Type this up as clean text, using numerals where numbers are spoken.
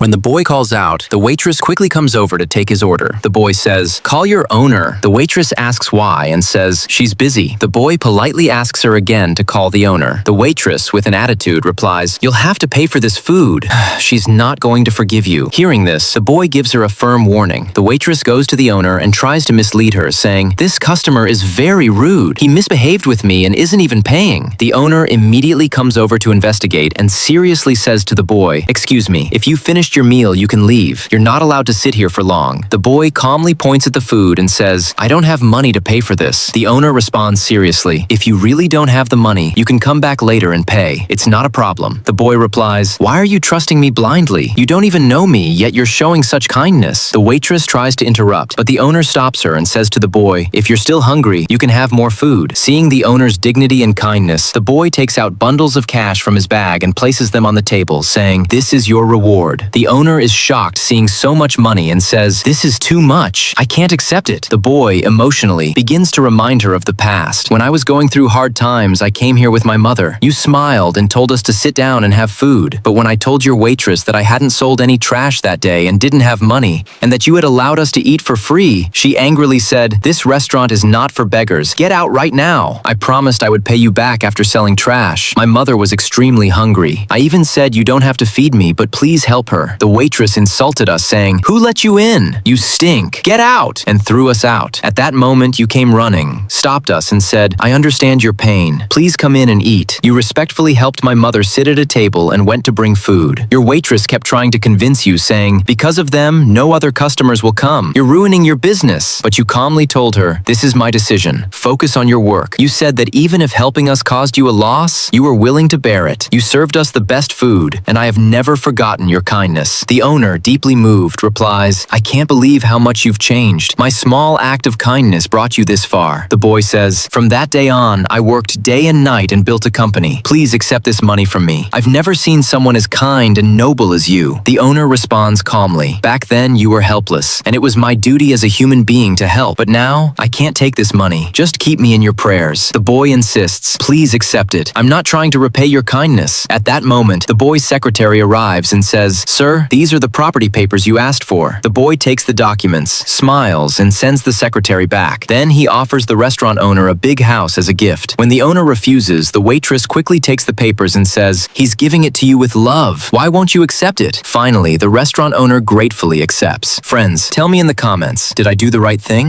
When the boy calls out, the waitress quickly comes over to take his order. The boy says, "Call your owner." The waitress asks why and says, "She's busy." The boy politely asks her again to call the owner. The waitress, with an attitude, replies, "You'll have to pay for this food. She's not going to forgive you." Hearing this, the boy gives her a firm warning. The waitress goes to the owner and tries to mislead her, saying, "This customer is very rude. He misbehaved with me and isn't even paying." The owner immediately comes over to investigate and seriously says to the boy, "Excuse me, if you finished your meal, you can leave. You're not allowed to sit here for long." The boy calmly points at the food and says, "I don't have money to pay for this." The owner responds seriously, "If you really don't have the money, you can come back later and pay. It's not a problem." The boy replies, "Why are you trusting me blindly? You don't even know me, yet you're showing such kindness." The waitress tries to interrupt, but the owner stops her and says to the boy, "If you're still hungry, you can have more food." Seeing the owner's dignity and kindness, the boy takes out bundles of cash from his bag and places them on the table, saying, "This is your reward." The owner is shocked seeing so much money and says, "This is too much. I can't accept it." The boy, emotionally, begins to remind her of the past. "When I was going through hard times, I came here with my mother. You smiled and told us to sit down and have food. But when I told your waitress that I hadn't sold any trash that day and didn't have money, and that you had allowed us to eat for free, she angrily said, 'This restaurant is not for beggars. Get out right now.' I promised I would pay you back after selling trash. My mother was extremely hungry. I even said you don't have to feed me, but please help her. The waitress insulted us, saying, 'Who let you in? You stink. Get out!' and threw us out. At that moment, you came running, stopped us and said, 'I understand your pain. Please come in and eat.' You respectfully helped my mother sit at a table and went to bring food. Your waitress kept trying to convince you, saying, 'Because of them, no other customers will come. You're ruining your business.' But you calmly told her, 'This is my decision. Focus on your work.' You said that even if helping us caused you a loss, you were willing to bear it. You served us the best food, and I have never forgotten your kindness." The owner, deeply moved, replies, "I can't believe how much you've changed. My small act of kindness brought you this far." The boy says, "From that day on, I worked day and night and built a company. Please accept this money from me. I've never seen someone as kind and noble as you." The owner responds calmly, "Back then you were helpless, and it was my duty as a human being to help. But now, I can't take this money. Just keep me in your prayers." The boy insists, "Please accept it. I'm not trying to repay your kindness." At that moment, the boy's secretary arrives and says, "Sir, these are the property papers you asked for." The boy takes the documents, smiles, and sends the secretary back. Then he offers the restaurant owner a big house as a gift. When the owner refuses, the waitress quickly takes the papers and says, "He's giving it to you with love. Why won't you accept it?" Finally, the restaurant owner gratefully accepts. Friends, tell me in the comments, did I do the right thing?